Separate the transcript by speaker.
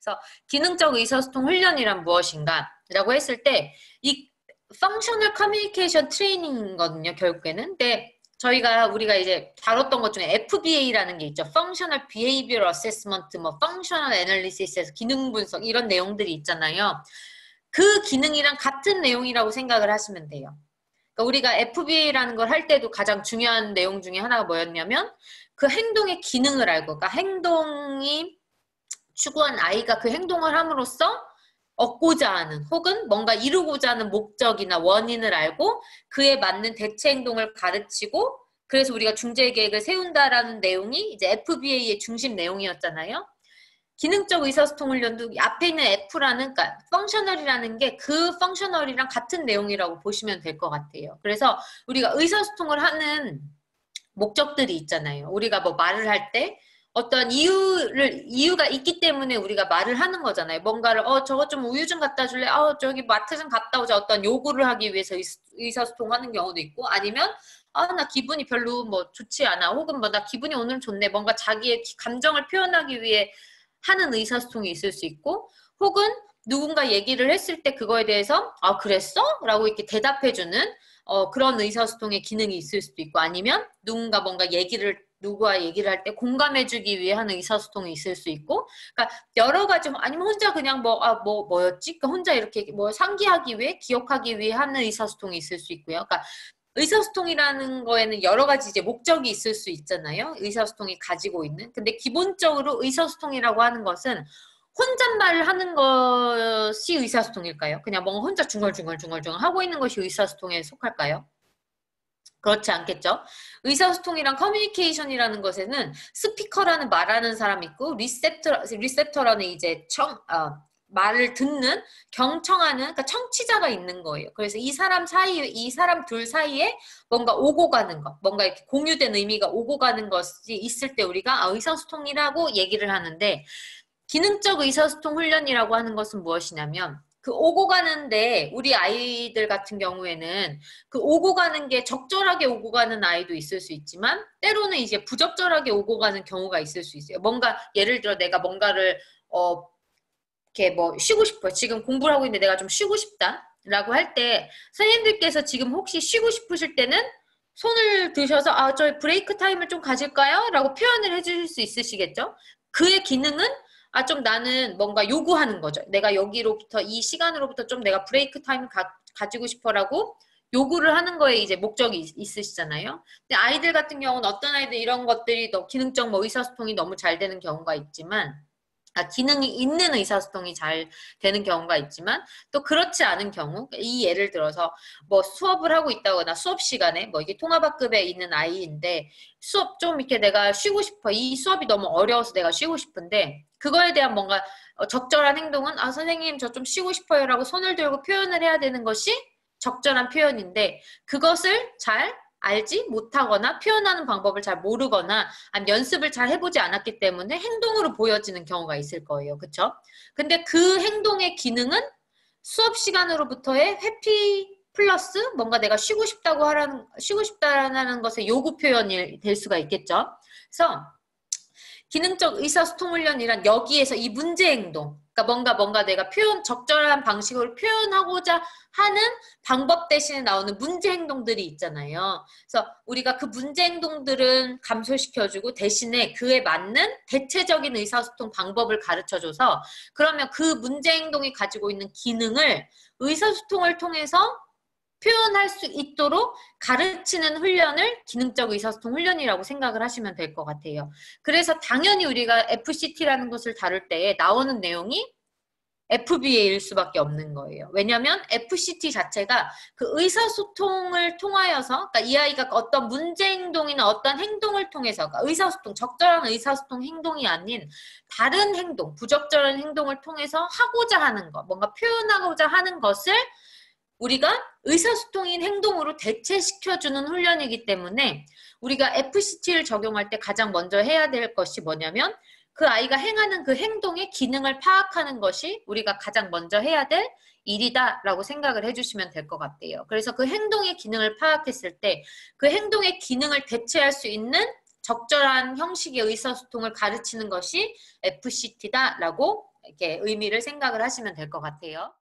Speaker 1: 그래서 기능적 의사소통 훈련이란 무엇인가? 라고 했을 때 이 펑셔널 커뮤니케이션 트레이닝이거든요, 결국에는. 근데 우리가 이제 다뤘던 것 중에 FBA라는 게 있죠. Functional Behavioral Assessment, 뭐 Functional Analysis에서 기능 분석 이런 내용들이 있잖아요. 그 기능이랑 같은 내용이라고 생각을 하시면 돼요. 그러니까 우리가 FBA라는 걸 할 때도 가장 중요한 내용 중에 하나가 뭐였냐면 그 행동의 기능을 알고, 그러니까 행동이 추구한 아이가 그 행동을 함으로써 얻고자 하는 혹은 뭔가 이루고자 하는 목적이나 원인을 알고 그에 맞는 대체 행동을 가르치고 그래서 우리가 중재 계획을 세운다라는 내용이 이제 FBA의 중심 내용이었잖아요. 기능적 의사소통 훈련도 앞에 있는 F라는, 그러니까 펑셔널이라는 게 그 펑셔널이랑 같은 내용이라고 보시면 될 것 같아요. 그래서 우리가 의사소통을 하는 목적들이 있잖아요. 우리가 뭐 말을 할 때 어떤 이유가 있기 때문에 우리가 말을 하는 거잖아요. 뭔가를, 저거 좀 우유 좀 갖다 줄래? 저기 마트 좀 갔다 오자. 어떤 요구를 하기 위해서 의사소통하는 경우도 있고, 아니면, 나 기분이 별로 뭐 좋지 않아. 혹은 뭐 나 기분이 오늘 좋네. 뭔가 자기의 감정을 표현하기 위해 하는 의사소통이 있을 수 있고, 혹은 누군가 얘기를 했을 때 그거에 대해서, 그랬어? 라고 이렇게 대답해주는, 그런 의사소통의 기능이 있을 수도 있고, 아니면 누군가 누구와 얘기를 할 때 공감해주기 위해 하는 의사소통이 있을 수 있고, 그러니까 여러 가지, 아니면 혼자 그냥 뭐였지? 그러니까 혼자 이렇게 뭐 상기하기 위해, 기억하기 위해 하는 의사소통이 있을 수 있고요. 그러니까 의사소통이라는 거에는 여러 가지 이제 목적이 있을 수 있잖아요. 의사소통이 가지고 있는. 근데 기본적으로 의사소통이라고 하는 것은 혼잣말을 하는 것이 의사소통일까요? 그냥 뭔가 혼자 중얼중얼 하고 있는 것이 의사소통에 속할까요? 그렇지 않겠죠? 의사소통이랑 커뮤니케이션이라는 것에는 스피커라는 말하는 사람이 있고 리셉터라는 이제 말을 듣는, 경청하는, 그러니까 청취자가 있는 거예요. 그래서 이 사람 둘 사이에 뭔가 오고 가는 것, 뭔가 이렇게 공유된 의미가 오고 가는 것이 있을 때 우리가 의사소통이라고 얘기를 하는데, 기능적 의사소통 훈련이라고 하는 것은 무엇이냐면, 그 오고 가는데 우리 아이들 같은 경우에는 그 오고 가는 게 적절하게 오고 가는 아이도 있을 수 있지만 때로는 이제 부적절하게 오고 가는 경우가 있을 수 있어요. 뭔가 예를 들어 내가 뭔가를 이렇게 뭐 쉬고 싶어요. 지금 공부를 하고 있는데 내가 좀 쉬고 싶다라고 할 때 선생님들께서 지금 혹시 쉬고 싶으실 때는 손을 드셔서 저희 브레이크 타임을 좀 가질까요? 라고 표현을 해주실 수 있으시겠죠? 그의 기능은 좀 나는 뭔가 요구하는 거죠. 내가 여기로부터 이 시간으로부터 좀 내가 브레이크 타임을 가지고 싶어라고 요구를 하는 거에 이제 목적이 있으시잖아요. 근데 아이들 같은 경우는 어떤 아이들 이런 것들이 더 기능적 뭐 의사소통이 너무 잘 되는 경우가 있지만 기능이 있는 의사소통이 잘 되는 경우가 있지만 또 그렇지 않은 경우, 이 예를 들어서 뭐 수업을 하고 있다거나 수업 시간에 뭐 이게 통합학급에 있는 아이인데 수업 좀 이렇게 내가 쉬고 싶어. 이 수업이 너무 어려워서 내가 쉬고 싶은데 그거에 대한 뭔가 적절한 행동은 선생님 저 좀 쉬고 싶어요 라고 손을 들고 표현을 해야 되는 것이 적절한 표현인데 그것을 잘 알지 못하거나 표현하는 방법을 잘 모르거나 아니면 연습을 잘 해보지 않았기 때문에 행동으로 보여지는 경우가 있을 거예요. 그쵸? 근데 그 행동의 기능은 수업 시간으로부터의 회피 플러스 뭔가 내가 쉬고 싶다라는 것의 요구 표현이 될 수가 있겠죠. 그래서 기능적 의사소통 훈련이란 여기에서 이 문제 행동, 그러니까 뭔가 내가 적절한 방식으로 표현하고자 하는 방법 대신에 나오는 문제 행동들이 있잖아요. 그래서 우리가 그 문제 행동들은 감소시켜주고 대신에 그에 맞는 대체적인 의사소통 방법을 가르쳐줘서 그러면 그 문제 행동이 가지고 있는 기능을 의사소통을 통해서 표현할 수 있도록 가르치는 훈련을 기능적 의사소통 훈련이라고 생각을 하시면 될 것 같아요. 그래서 당연히 우리가 FCT라는 것을 다룰 때 나오는 내용이 FBA일 수밖에 없는 거예요. 왜냐하면 FCT 자체가 그 의사소통을 통하여서 그러니까 이 아이가 어떤 문제 행동이나 어떤 행동을 통해서 그러니까 의사소통, 적절한 의사소통 행동이 아닌 다른 행동, 부적절한 행동을 통해서 하고자 하는 것, 뭔가 표현하고자 하는 것을 우리가 의사소통인 행동으로 대체시켜주는 훈련이기 때문에 우리가 FCT를 적용할 때 가장 먼저 해야 될 것이 뭐냐면 그 아이가 행하는 그 행동의 기능을 파악하는 것이 우리가 가장 먼저 해야 될 일이다라고 생각을 해주시면 될 것 같아요. 그래서 그 행동의 기능을 파악했을 때 그 행동의 기능을 대체할 수 있는 적절한 형식의 의사소통을 가르치는 것이 FCT다라고 이렇게 의미를 생각을 하시면 될 것 같아요.